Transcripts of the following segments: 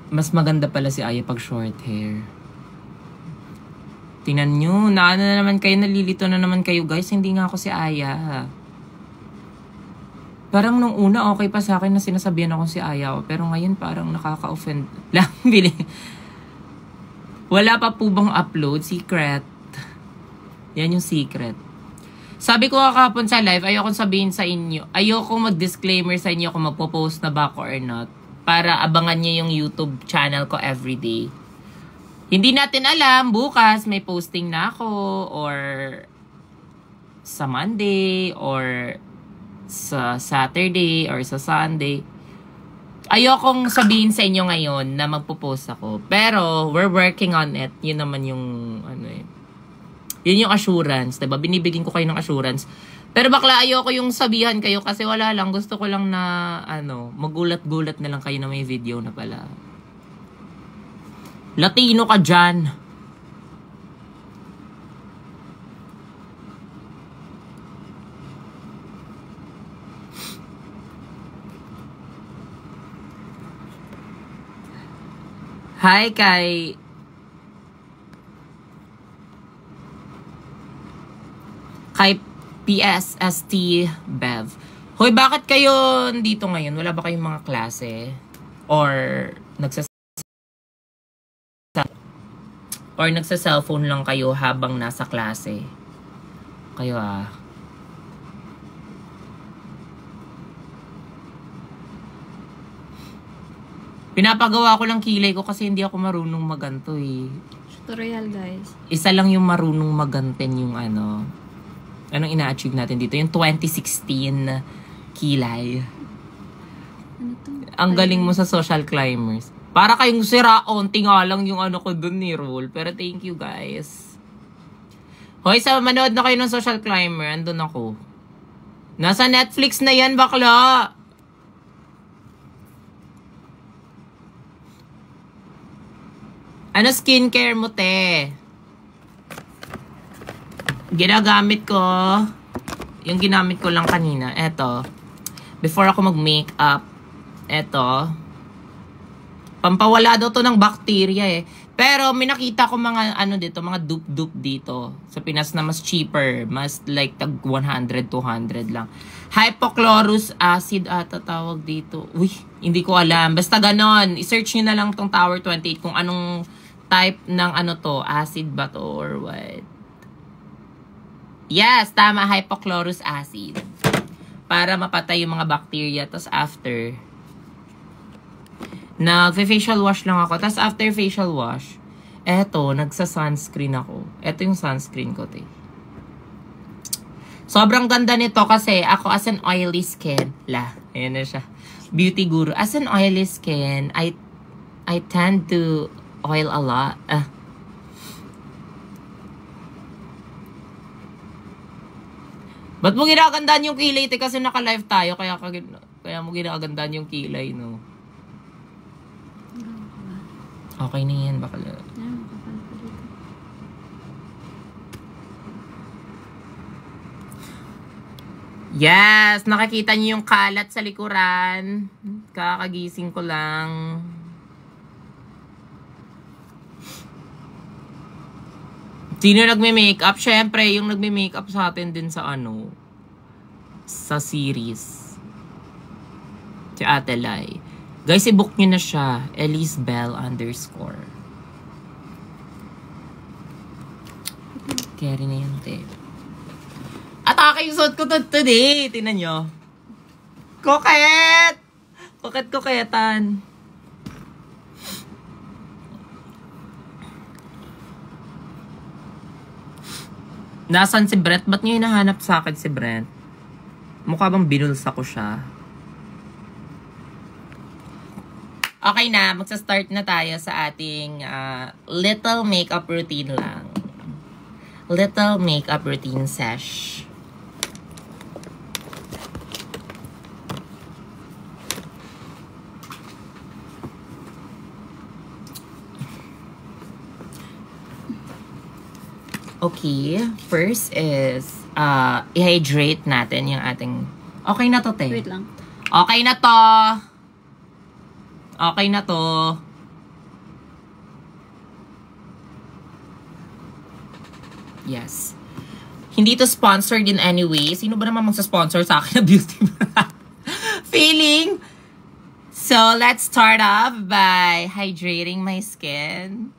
Mas maganda pala si Aya pag short hair. Tingnan nyo, na naman kayo, nalilito na naman kayo guys. Hindi nga ako si Aya. Parang nung una okay pa sa akin na sinasabihan ako si Aya. Pero ngayon parang nakaka-offend. Lang, bili. Wala pa po bang upload? Secret. Yan yung secret. Sabi ko kahapon sa live, ayokong sabihin sa inyo, ayokong mag-disclaimer sa inyo kung magpo-post na ba ako or not. Para abangan nyo yung YouTube channel ko everyday. Hindi natin alam, bukas may posting na ako, or sa Monday, or sa Saturday, or sa Sunday. Ayokong sabihin sa inyo ngayon na magpo-post ako. Pero, we're working on it. Yun naman yung, yun yung assurance, diba? Binibigyan ko kayo ng assurance. Pero bakla, ayoko yung sabihan kayo kasi wala lang. Gusto ko lang na, magulat-gulat na lang kayo na may video na pala. Latino ka dyan. Hi kay PSST Bev. Hoy, bakit kayo dito ngayon? Wala ba kayong mga klase? Or nagsa-cellphone lang kayo habang nasa klase? Kayo Pinapagawa ko lang kilay ko kasi hindi ako marunong maganto eh. Tutorial guys. Isa lang yung marunong maganten yung anong ina-achieve natin dito? Yung 2016 kilay. Ano to? Ang galing mo sa social climbers. Para kayong sira, onti nga lang yung ko dun ni Roll. Pero thank you guys. Hoy, sa manood na kayo ng social climber, andun ako. Nasa Netflix na yan, bakla! Ano skincare mo, te? Ginagamit ko, yung ginamit ko lang kanina, eto. Before ako mag-makeup, eto. Pampawala daw to ng bacteria eh. Pero may nakita ko mga dito, mga dupe-dupe dito. Sa Pinas na mas cheaper. Mas like tag 100, 200 lang. Hypochlorous acid ata tawag dito. Uy, hindi ko alam. Basta ganon. I-search nyo na lang tong Tower 28 kung anong type ng to. Acid ba to or what? Yes, tama. Hypochlorous acid. Para mapatay yung mga bacteria. Tapos after, nag-facial wash lang ako. Tapos after facial wash, eto, nagsa-sunscreen ako. Eto yung sunscreen ko, te. Sobrang ganda nito kasi ako as an oily skin. Ayan na siya. Beauty guru. As an oily skin, I tend to oil a lot. Ba't mo ginagandaan yung kilay, te? Kasi naka-live tayo, kaya mo ginagandaan yung kilay, no? Okay na yan, bakala. Yes! Nakakita niyo yung kalat sa likuran. Kakagising ko lang. Sino nagme-makeup? Syempre, yung nagme-makeup sa atin din sa sa series. Si Ate Lai. Guys, i-book nyo na siya. EliseBell_. Carry na yun, te. Atake yung suot ko today. Tingnan nyo. Koket! Koket-koketan. Nasaan si Brent? Ba't nyo hinahanap sa akin si Brent? Mukha bang binulsa ko siya? Okay na, magsa-start na tayo sa ating little makeup routine lang. Little makeup routine sesh. Okay, first is i-hydrate natin yung ating... Okay na to, te. Wait lang. Okay na to. Okay na to. Yes. Hindi to sponsored in any way. Sino ba naman magsa-sponsor sa akin na beauty feeling? So, let's start off by hydrating my skin.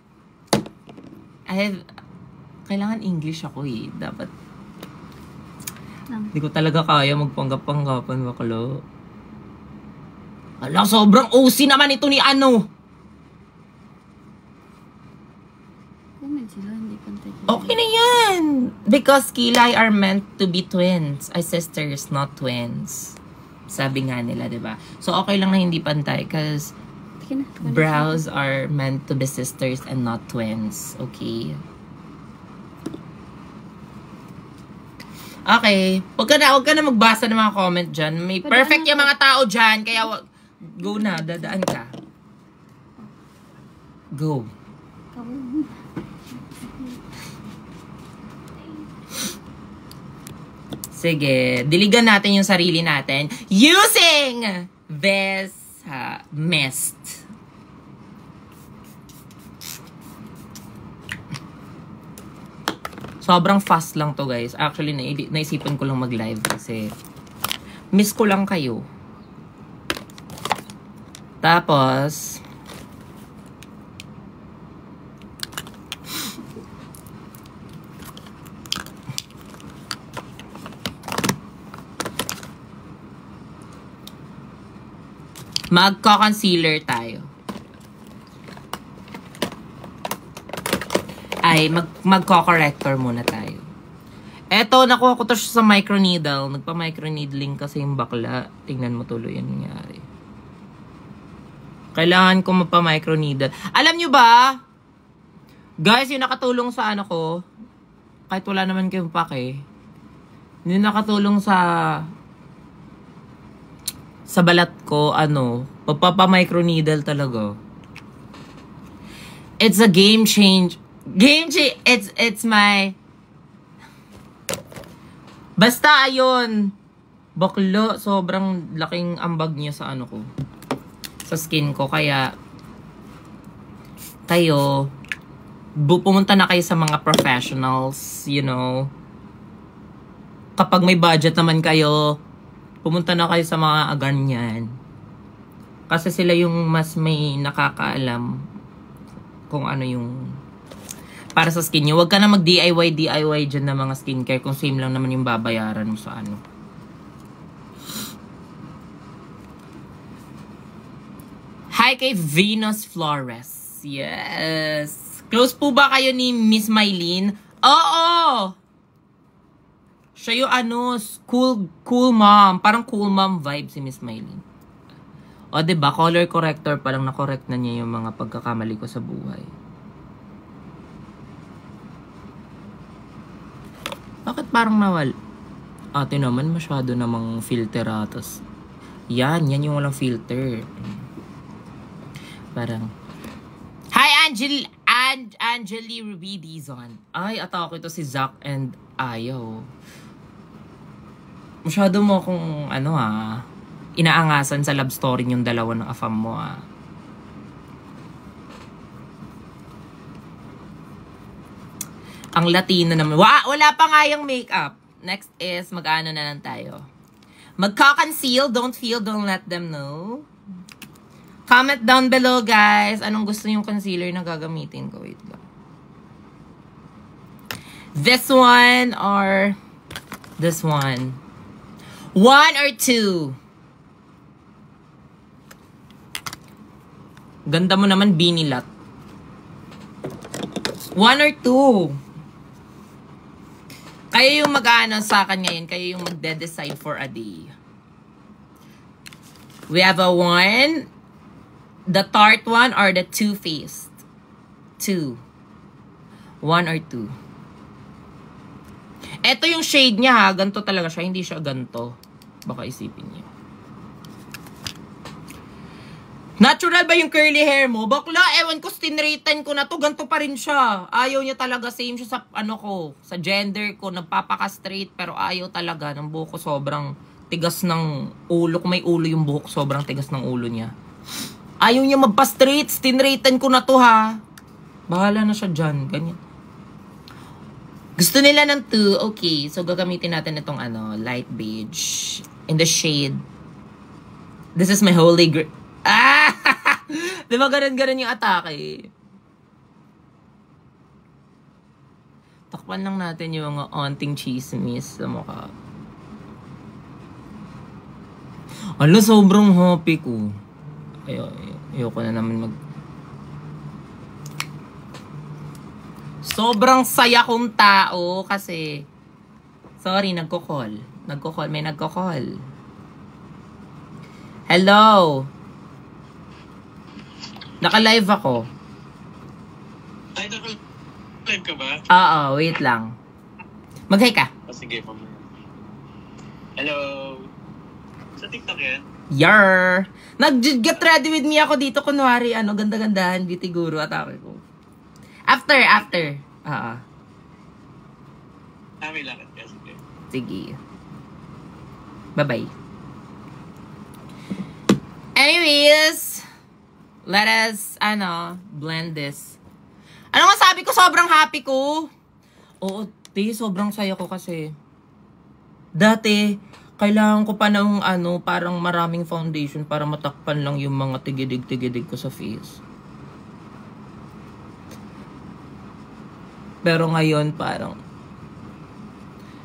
Kailangan English ako eh. Dapat. Hindi ko talaga kaya magpanggap-panggapan, baklo. Ala, sobrang OC naman ito ni ano. Comment sila, hindi pantay. Okay na yan. Because kilay are meant to be twins. Ay, sisters, not twins. Sabi nga nila, diba? So, okay lang na hindi pantay because brows are meant to be sisters and not twins. Okay? Okay. Huwag ka na magbasa ng mga comment dyan. May perfect yung mga tao dyan. Kaya, go na. Dadaan ka. Go. Sige, diligan natin yung sarili natin using this mist. Sobrang fast lang to, guys. Actually, naisipan ko lang mag-live kasi miss ko lang kayo. Tapos, magko-concealer tayo. Ay, magko-corrector muna tayo. Eto, nakuha ko to sa microneedle. Nagpa-microneedling kasi yung bakla. Tingnan mo tuloy yung nangyari. Kailangan ko magpa-microneedle. Alam nyo ba? Guys, yung nakatulong sa ano ko, kahit wala naman kayong pake, yung nakatulong sa balat ko, pagpapa-microneedle talaga. It's a game change. It's my... Basta, ayun. Baklo, sobrang laking ambag niya sa ano ko. Sa skin ko. Kaya, kayo, pumunta na kayo sa mga professionals, you know. Kapag may budget naman kayo, pumunta na kayo sa mga ganyan. Kasi sila yung mas may nakakaalam kung ano yung para sa skin nyo. Huwag ka na mag-DIY dyan ng mga skincare kung same lang naman yung babayaran mo sa ano. Hi kay Venus Flores. Yes. Close po ba kayo ni Miss Mylene? Oo! Siya yung cool mom. Parang cool mom vibe si Miss Mylene. O diba, color corrector palang na-correct na niya yung mga pagkakamali ko sa buhay. Bakit parang nawal? Ate naman, masyado namang filteratas. Yan yung walang filter. Parang, hi Angeli Rubidizon. Ay, atake ito si Zach and Ayaw. Masyado mo kung inaangasan sa love story yung dalawa ng afam mo Ang Latino naman. Wala pa nga yung makeup. Next is, mag-ano na lang tayo. Magka-conceal, don't let them know. Comment down below, guys. Anong gusto yung concealer na gagamitin ko? Wait lang. This one or this one? 1 or 2? Ganda mo naman, binilat. 1 or 2? Kayo yung mag-ano sa akin ngayon. Kayo yung magde-decide for a day. We have a 1, the Tarte one, or the Too Faced? 2. 1 or 2? Ito yung shade niya ha. Ganto talaga siya. Hindi siya ganto. Baka isipin niyo. Natural ba yung curly hair mo? Bakla, ewan ko, stinraitan ko na to. Ganto pa rin siya. Ayaw niya talaga. Same siya sa, sa gender ko. Nagpapaka-straight, pero ayaw talaga. Ng buhok ko sobrang tigas ng ulo. Kung may ulo yung buhok, sobrang tigas ng ulo niya. Ayaw niya magpa-straight. Stinraitan ko na to, ha. Bahala na siya dyan. Ganyan. Gusto nila ng 2. Okay. So, gagamitin natin itong light beige. In the shade. This is my holy grail. Ah! Diba ganun yung atake? Takpan lang natin yung mga onting chismis sa mukha. Ala, sobrang happy ko. Ayoko na naman Sobrang saya kong tao kasi... Sorry, nagko-call. May nagko-call. Hello? Naka-live ako. Ay, naka-live ka ba? Oo, wait lang. Mag-hi ka. Sige, mamaya. Hello? Sa TikTok yan? Yar! Nag-get ready with me ako dito. Kunwari, ganda-gandahan, beauty guru, atake ko. After. Oo. May lakad ka, sige. Sige. Bye-bye. Anyways, let us, blend this. Ano nga sabi ko? Sobrang happy ko. Oo, sobrang saya ko kasi. Dati, kailangan ko pa ng, parang maraming foundation para matakpan lang yung mga tigidig-tigidig ko sa face. Pero ngayon, parang,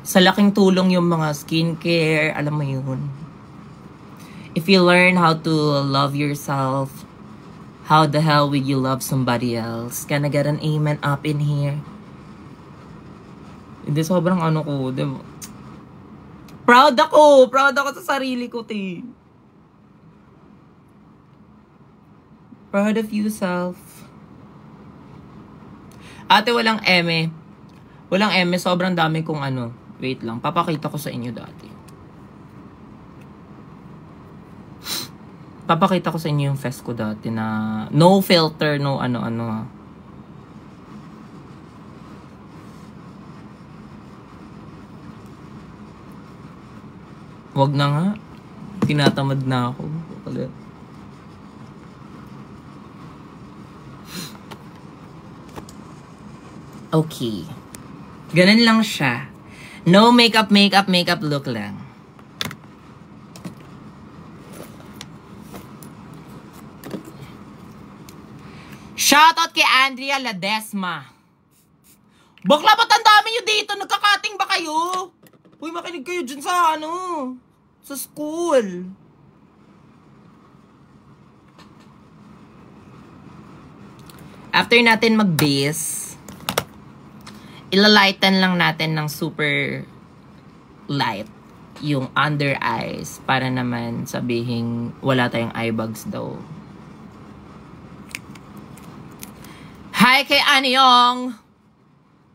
sa laking tulong yung mga skincare, alam mo yun. If you learn how to love yourself, how the hell will you love somebody else? Can I get an amen up in here? Hindi, sobrang ko, diba? Proud ako sa sarili ko, te. Proud of you, self. Ate, walang eme. Walang eme, sobrang dami kong Wait lang, papakita ko sa inyo dati. Papakita ko sa inyo yung face ko dati na no filter, no ano-ano. Wag na nga. Tinatamad na ako. Okay. Ganun lang siya. No makeup look lang. Shoutout kay Andrea Ladesma. Bakla, ba't ang dami nyo dito? Nagkakating ba kayo? Uy, makinig kayo dyan sa sa school. After natin mag-base, ilalighten lang natin ng super light yung under eyes para naman sabihin wala tayong eye bags daw. Hi kay Anyong!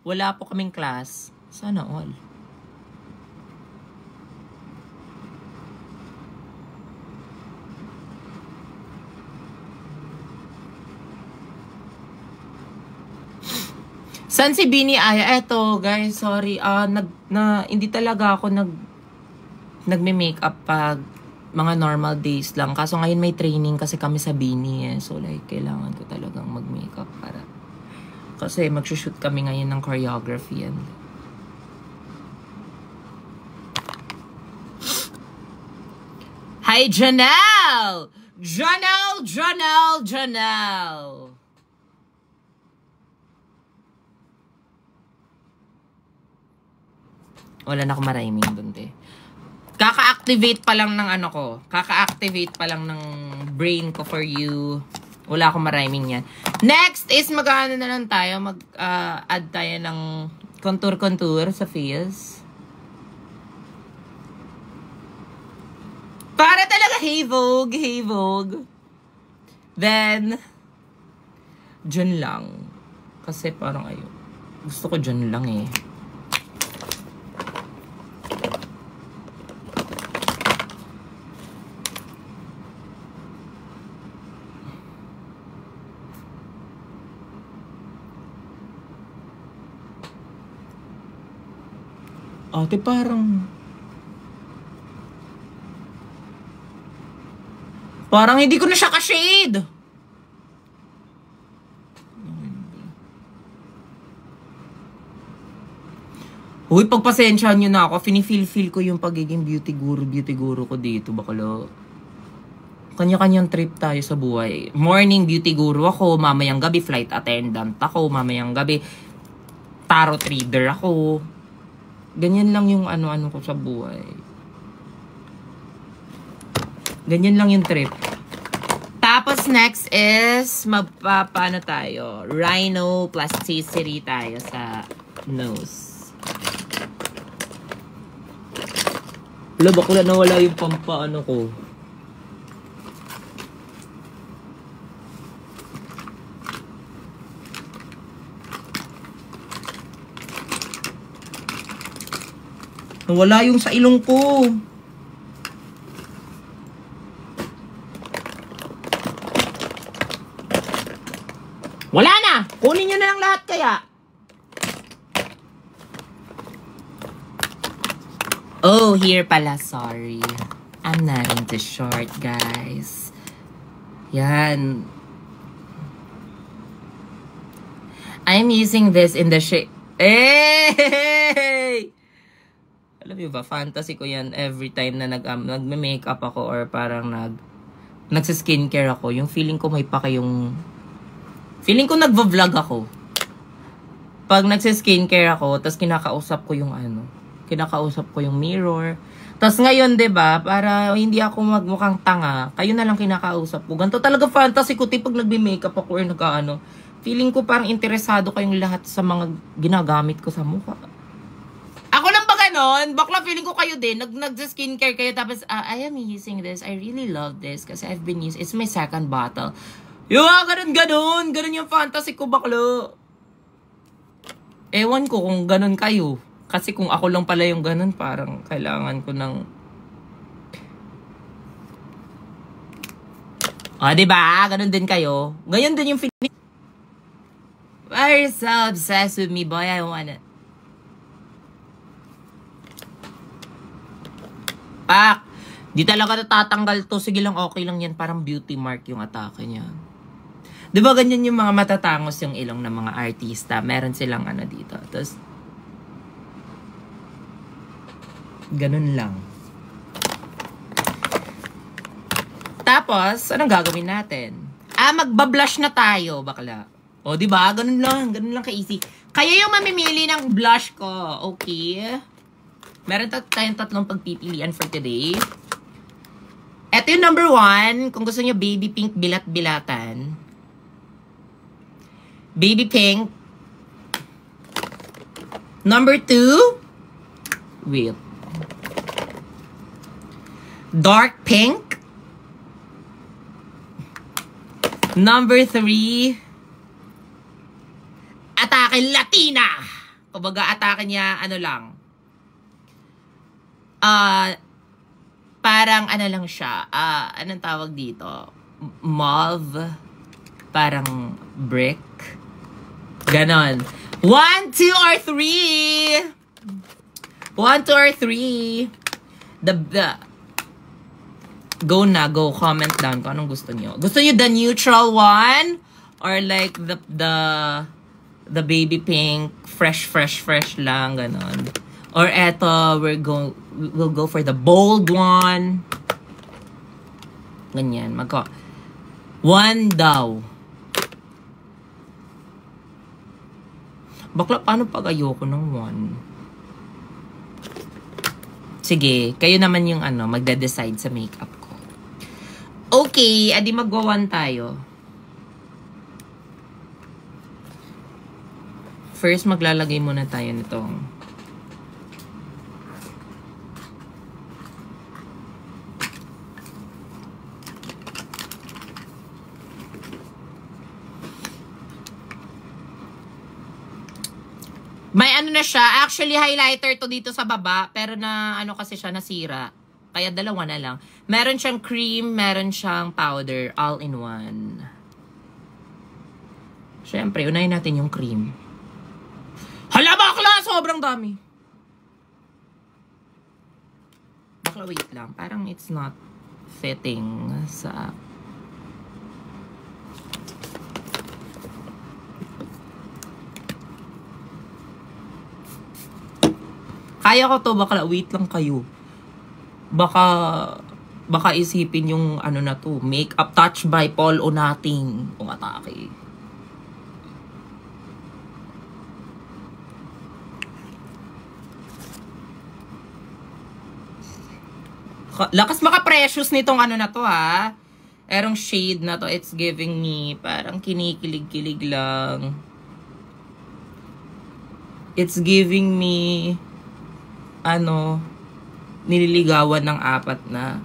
Wala po kaming class. Sana all. San si Bini Aya? Eto, guys, sorry. Hindi talaga ako nagme-makeup pag mga normal days lang. Kaso ngayon may training kasi kami sa Bini eh. So like, kailangan ko talagang mag-makeup para... Kasi mag-shoot kami ngayon ng choreography and... Hi, Janelle! Janelle! Wala na akong mariming dun, te. Kaka-activate pa lang ng Kaka-activate pa lang ng brain ko for you. Wala akong mariming yan. Next is mag-ano na lang tayo. Mag-add tayo ng contour sa face. Para talaga hey Vogue. Then, dyan lang. Kasi parang gusto ko dyan lang eh. Ate, parang hindi ko na siya ka-shade. Uy, pagpasensyahan nyo na ako. Feel ko yung pagiging beauty guru ko dito, bakla. Kanya-kanyang trip tayo sa buhay. Morning, beauty guru ako. Mamayang gabi, flight attendant ako. Mamayang gabi, tarot reader ako. Ganyan lang yung ano-ano ko sa buhay. Ganyan lang yung trip. Tapos next is, magpapaano tayo? Rhinoplasticity tayo sa nose. Wala, bakla nawala yung pampaano ko. Nawala yung sa ilong ko. Wala na! Kunin nyo na lang lahat kaya. Oh, here pala. Sorry. I'm not into short, guys. Yan. I'm using this in the shade. Hey! Alam mo ba, fantasy ko yan every time na nagme-makeup ako or parang nagsa-skincare ako. Yung feeling ko may paka yung... Feeling ko nagvo-vlog ako. Pag nagsa-skincare ako, tapos kinakausap ko yung mirror. Tapos ngayon, 'di ba, para hindi ako magmukhang tanga, kayo na lang kinakausap ko. Ganito talaga fantasy ko pag nagbe-makeup ako or nag-ano. Feeling ko parang interesado kayong lahat sa mga ginagamit ko sa mukha. Ako lang ba ganon? Bakla feeling ko kayo din. Nag-skincare kayo tapos, I am using this. I really love this kasi I've been using, it's my second bottle. Ganun. Ganun yung fantasy ko, bakla. Ewan ko kung ganun kayo. Kasi kung ako lang pala yung ganun, parang kailangan ko ng... diba? Ganun din kayo. Ganyan din yung feeling. Why are you so obsessed with me, boy? I want it. Pak! Di talaga natatanggal to. Sige lang, okay lang yan. Parang beauty mark yung atake niya. Diba ganyan yung mga matatangos yung ilong ng mga artista? Meron silang ano dito. Tapos, ganun lang. Tapos, anong gagawin natin? Magbablush na tayo, bakla. O, diba? Ganun lang ka-easy. Kayo yung mamimili ng blush ko, okay? Meron tayong tatlong pagpipilian for today. Ito yung number 1. Kung gusto nyo baby pink bilat-bilatan. Baby pink. Number 2. Wait. Dark pink. Number 3. Atake Latina. Kumbaga atake niya ano lang. Parang ano lang siya. Anong tawag dito? Mauve. Parang brick. Ganon. 1, 2, or 3. 1, 2, or 3. Go na, go. Comment down kung anong gusto nyo. Gusto nyo the neutral one? Or like the baby pink, fresh lang, ganon. Or eto, we'll go for the bold one. Ganyan, 1 daw. Bakla, paano pag ayoko ng 1? Sige, kayo naman yung magde-decide sa makeup ko. Okay, adi magwa-1 tayo. First, maglalagay muna tayo nitong may ano na siya. Actually, highlighter to dito sa baba. Pero kasi siya nasira. Kaya dalawa na lang. Meron siyang cream, meron siyang powder. All in one. Siyempre, unahin natin yung cream. Hala, bakla! Sobrang dami. Bakla, wait lang. Parang it's not fitting sa... Kaya ko to, bakla. Wait lang kayo. Baka isipin yung ano na to. Makeup touch by Paul Onating. Kung atake. Lakas maka-precious nitong ano na to ha. Erong shade na to. It's giving me parang kinikilig-kilig lang. It's giving me ano, nililigawan ng 4 na.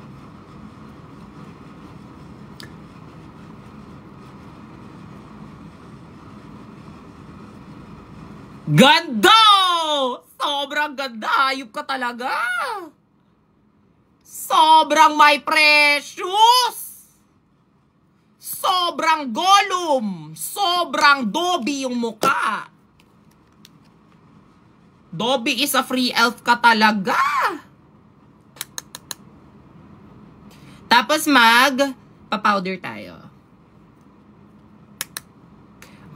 Ganda! Sobrang ganda! Hayop ka talaga! Sobrang my precious! Sobrang Gollum! Sobrang Dobby yung muka! Dobby is a free elf ka talaga! Tapos pa-powder tayo.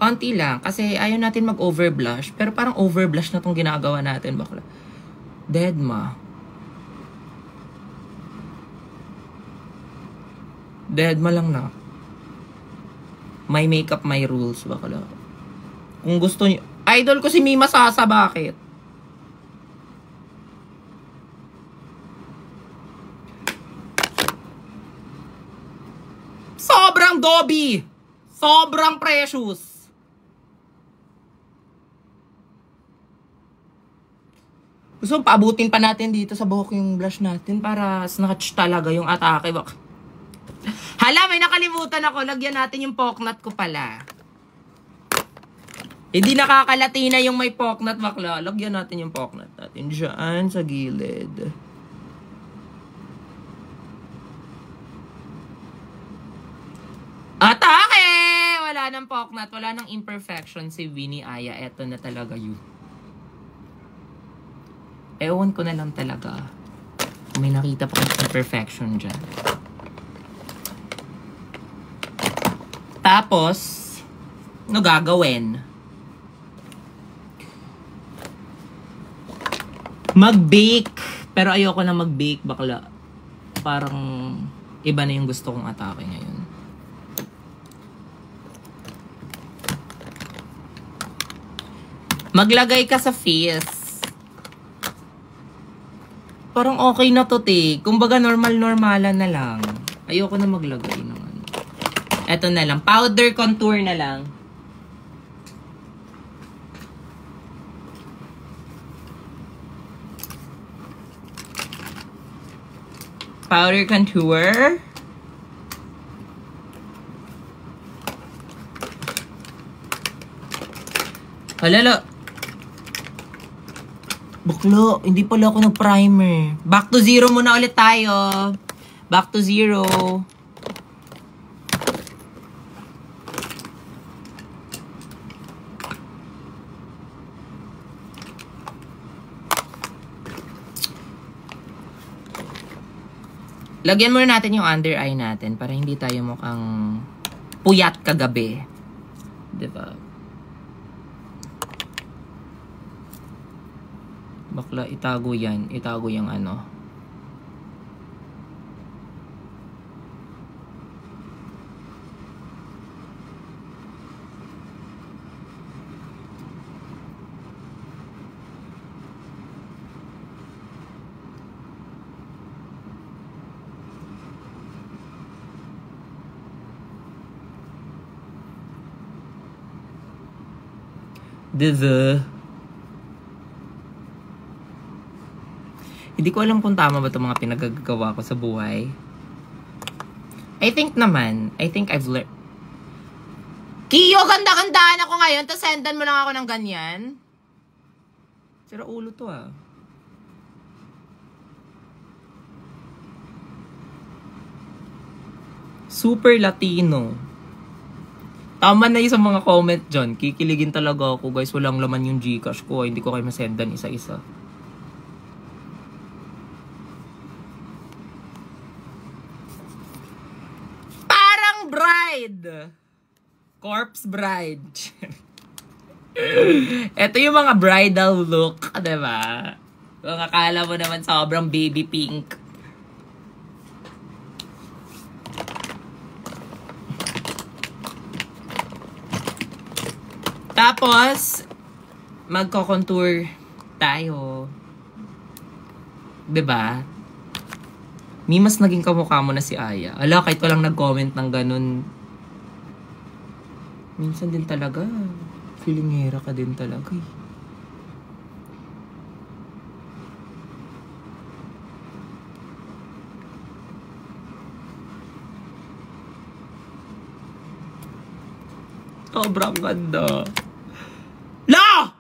Onti lang. Kasi ayaw natin mag-overblush. Pero parang overblush na tong ginagawa natin. Bakla. Deadma. Deadma lang na. My makeup, my rules. Bakla. Kung gusto nyo. Idol ko si Mima Sasa. Bakit? Sobrang Dobby! Sobrang precious! Gusto paabutin pa natin dito sa buhok yung blush natin para snatch talaga yung atake. Hala, may nakalimutan ako. Lagyan natin yung poknat ko pala. Hindi nakakalati na yung may poknat, bakla. Lagyan natin yung poknat natin. Diyan sa gilid. Atake! Wala nang poknat. Wala nang imperfection si Winnie Aya. Eto na talaga yun. Ewan ko na lang talaga. May nakita pa kong imperfection dyan. Tapos, ano gagawin? Mag-bake. Pero ayoko na mag-bake, bakla. Parang iba na yung gusto kong atake ngayon. Maglagay ka sa face. Parang okay na to, te. Kumbaga normal-normalan na lang. Ayoko na maglagay ng ano. Eto na lang. Powder contour na lang. Powder contour. Halala. Baklo, hindi pala ako nag-primer. Back to zero muna ulit tayo. Back to zero. Lagyan muna natin yung under eye natin para hindi tayo mukhang puyat kagabi. Diba? Bakla, itago yan. Itago yung ano. Hindi ko alam kung tama ba itong mga pinagagawa ko sa buhay. I think naman. I think I've learned. Kiyo, ganda-gandaan ako ngayon. Tapos sendan mo lang ako ng ganyan. Sira ulo to ah. Super Latino. Tama na yung sa mga comment dyan. Kikiligin talaga ako guys. Walang laman yung Gcash ko. Hindi ko kayo masendan isa-isa. Parang bride. Corpse bride. Ito yung mga bridal look. Diba? Kung akala mo naman sobrang baby pink. Tapos, magko-contour tayo. 'Di ba? Mas naging kamukha mo na si Aya. Ala, kahit walang nag-comment ng ganun. Minsan din talaga. Feelingera ka din talaga eh. Sobrang ganda. La!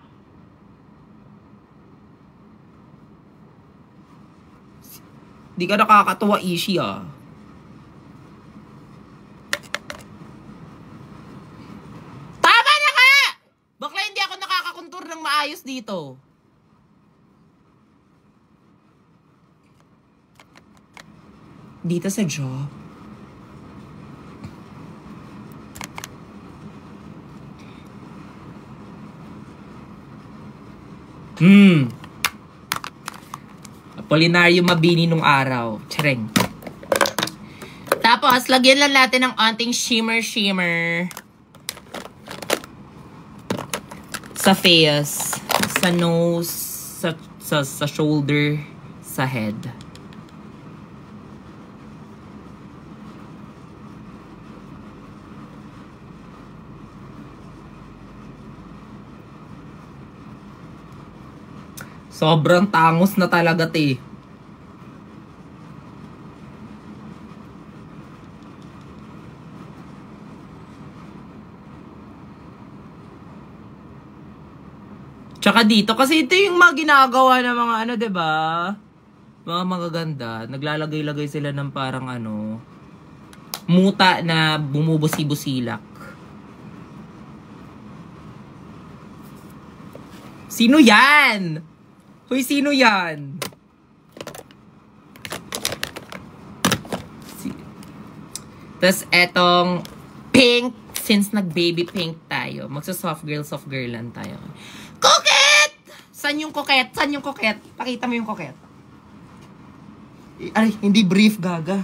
Di ka nakakatuwa, Ishi ah. Tama na ka! Bakla hindi ako nakakakontur ng maayos dito. Dito sa jaw. Apolinario Mabini nung araw. Tsareng. Tapos, lagyan lang natin ng onting shimmer. Sa face. Sa nose. Sa shoulder. Sa head. Sobrang tangos na talaga, te. Tsaka dito, kasi ito yung mga ginagawa ng mga ano, 'di ba? Mga magaganda, naglalagay-lagay sila ng parang ano, muta na bumubusi-busilak. Sino 'yan? Hoy, sino yan? Tapos, etong pink. Since nag-baby pink tayo, magsa-soft girlan tayo. Coquette! San yung coquette? Pakita mo yung coquette. Ay, hindi brief, gaga.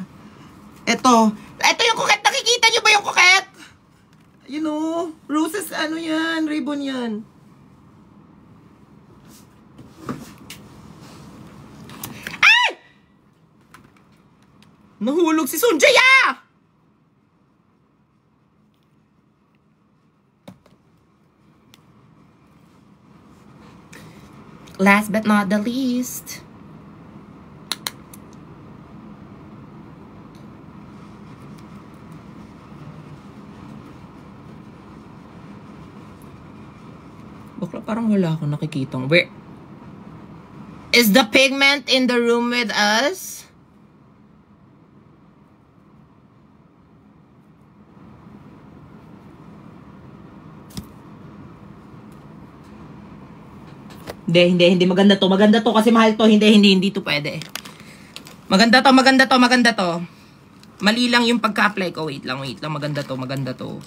Ito yung coquette. Nakikita nyo ba yung coquette? You know, roses, ano yan? Ribbon yan. Nahulog si Sunjaya! Last but not the least. Bakla, parang wala akong nakikitang. Where is the pigment in the room with us? Hindi. Maganda to kasi mahal to. Hindi to pwede. Maganda to. Mali lang yung pagka-apply ko. Wait lang. Maganda to.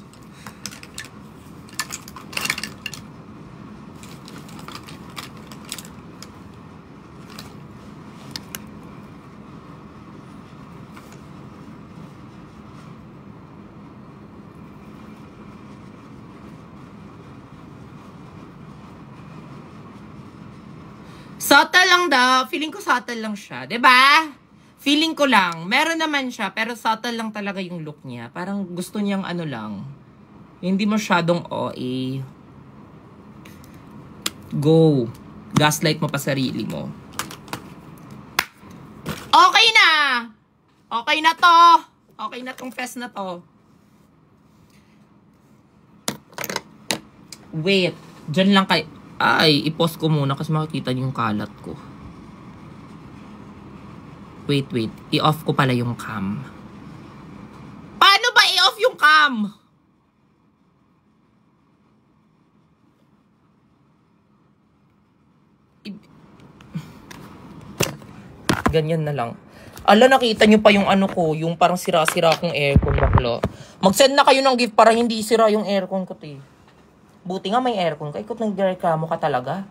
Subtle lang daw. Feeling ko subtle lang siya. 'Di ba? Feeling ko lang. Meron naman siya, pero subtle lang talaga yung look niya. Parang gusto niyang ano lang. Hindi masyadong OA. Go. Gaslight mo pa sarili mo. Okay na! Okay na to. Okay na tong fest na to. Wait. Diyan lang kayo. Ay, i-pause ko muna kasi makikita niyo yung kalat ko. Wait. I-off ko pala yung cam. Paano ba i-off yung cam? Ganyan na lang. Ala, nakita niyo pa yung ano ko, yung parang sira-sira akong aircon, baklo. Mag-send na kayo ng gift para hindi sira yung aircon ko, te. Buti nga may aircon ka. Ikot nagreklamo ka talaga.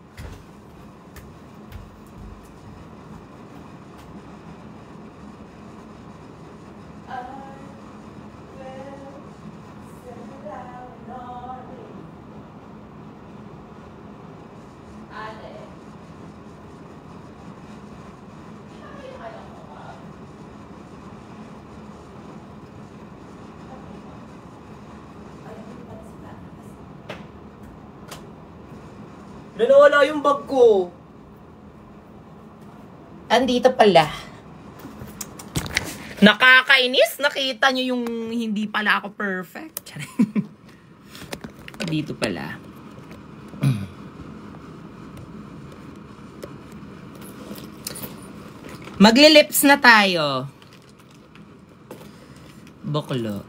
Nawala yung bag ko. Andito pala. Nakakainis. Nakita nyo yung hindi pala ako perfect. Dito pala. Maglilips na tayo. Boklo.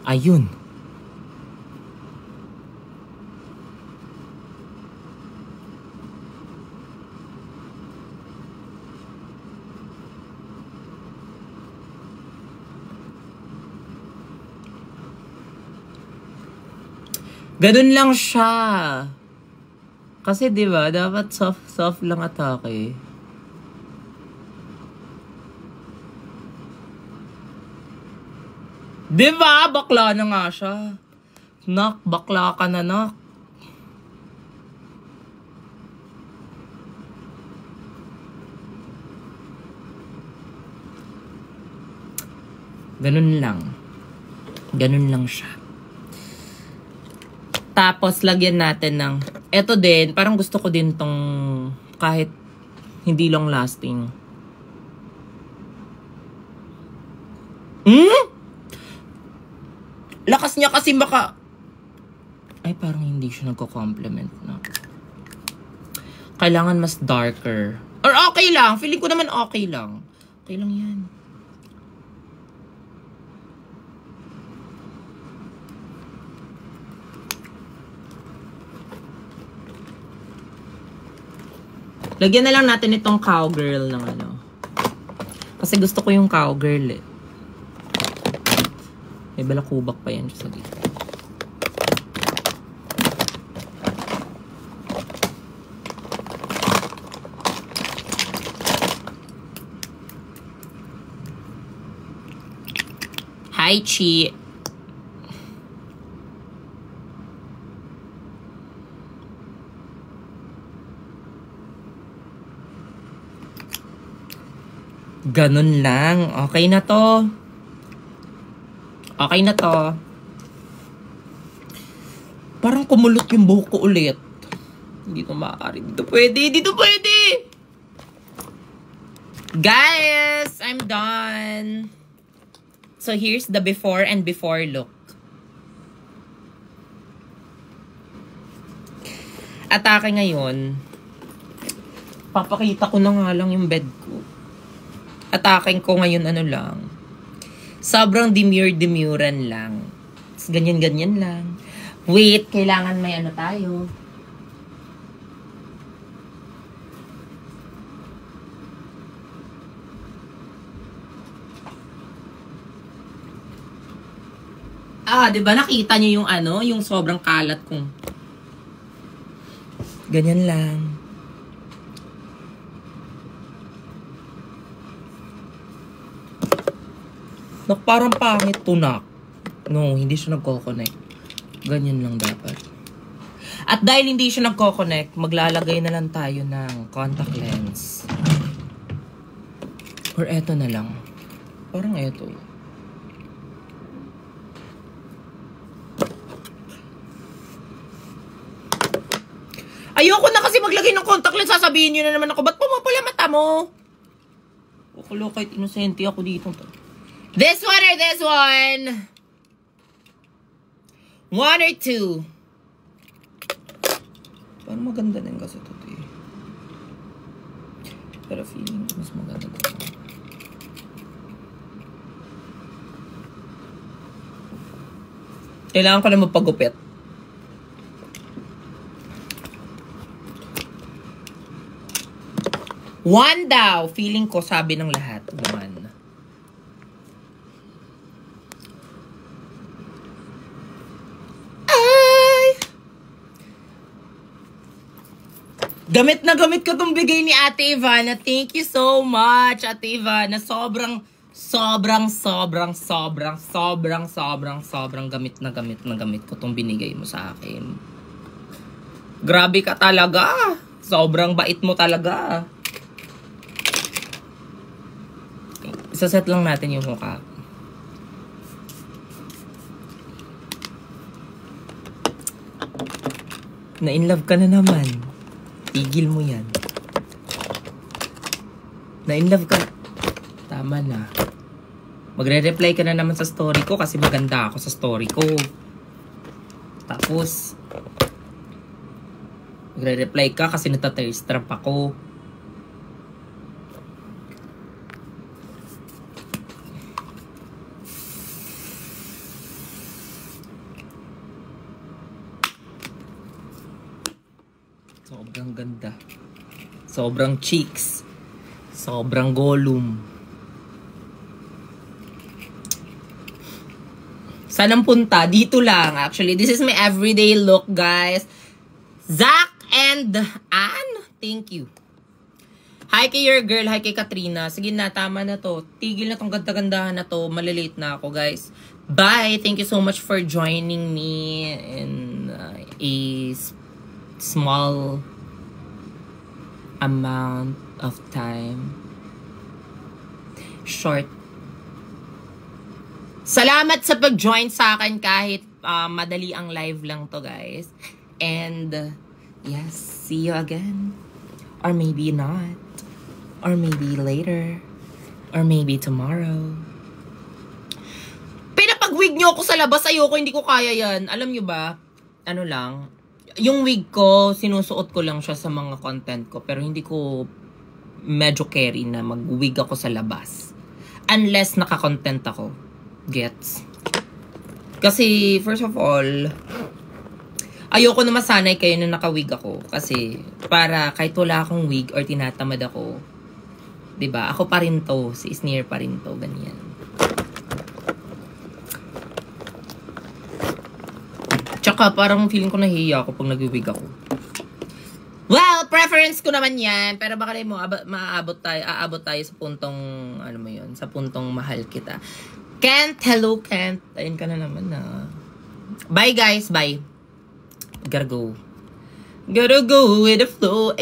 Ayun. Ganun lang siya. Kasi 'di ba, dapat soft lang atake. Diba? Bakla na nga siya. Nak, bakla ka na, nak. Ganun lang. Ganun lang siya. Tapos, lagyan natin ng... Eto din, parang gusto ko din tong kahit hindi long lasting. Lakas niya kasi baka... Ay, parang hindi siya nagko-compliment na. Kailangan mas darker. Or okay lang. Feeling ko naman okay lang. Okay lang yan. Lagyan na lang natin itong cowgirl ng ano. Kasi gusto ko yung cowgirl eh. May balakubak pa yan sa dito. Hi, Chi. Ganun lang. Okay na to. Okay na to. Parang kumulot yung buhok ko ulit. Hindi ko maaari. Dito pwede. Dito pwede. Guys, I'm done. So here's the before and before look. Atake ngayon. Papakita ko na nga lang yung bed ko. Atake ko ngayon ano lang. Sobrang demure-demuran lang. Ganyan-ganyan lang. Wait, kailangan may ano tayo. Di ba nakita niyo yung ano, yung sobrang kalat kong. Ganyan lang. Parang pangit tunak. No, hindi siya nagko-connect. Ganyan lang dapat. At dahil hindi siya nagko-connect, maglalagay na lang tayo ng contact lens. Or eto na lang. Parang eto. Ayoko na kasi maglagay ng contact lens. Sasabihin nyo na naman ako, ba't pumapula mata mo? Kulo, kahit inosente ako dito. This one or this one? One or two? Parang maganda din kasi ito eh. Pero feeling mas maganda ito. Kailangan ko na magpagupit. One daw. Feeling ko sabi ng lahat. One. Gamit na gamit ko itong bigay ni Ate Ivana. Thank you so much, Ate Ivana. Sobrang gamit na gamit ko itong binigay mo sa akin. Grabe ka talaga. Sobrang bait mo talaga. Isaset lang natin yung mukha. Na-inlove ka na naman. Tigil mo yan. Na-inlove ka. Tama na. Magre-reply ka na naman sa story ko kasi maganda ako sa story ko. Tapos, magre-reply ka kasi nata-thirst trap ako. Sobrang ganda. Sobrang cheeks. Sobrang Gollum. Saan ang punta? Dito lang. Actually, this is my everyday look, guys. Zach and Anne, thank you. Hi kay your girl. Hi kay Katrina. Sige na, tama na to. Tigil na tong ganda-gandahan na to. Malilate na ako, guys. Bye. Thank you so much for joining me in a small amount of time. Short. Salamat sa pag-join sa akin kahit madali ang live lang to, guys. And yes, see you again. Or maybe not. Or maybe later. Or maybe tomorrow. Pinapag-wig nyo ako sa labas. Ayoko, hindi ko kaya yan. Alam nyo ba? Ano lang. Yung wig ko, sinusuot ko lang siya sa mga content ko. Pero hindi ko medyo carry na mag-wig ako sa labas. Unless naka-content ako. Gets? Kasi, first of all, ayoko na masanay kayo na naka-wig ako. Kasi, para kahit wala akong wig or tinatamad ako, diba? Ako pa rin to. Si Sneer pa rin to. Ganyan. Tsaka, parang feeling ko nahihiya ako pag nag-wig ako. Well, preference ko naman yan. Pero baka mo, aabot tayo sa puntong, ano mo yun, sa puntong mahal kita. Kent, hello Kent. Ayun ka na naman na. Bye guys, bye. Gotta go with the flow.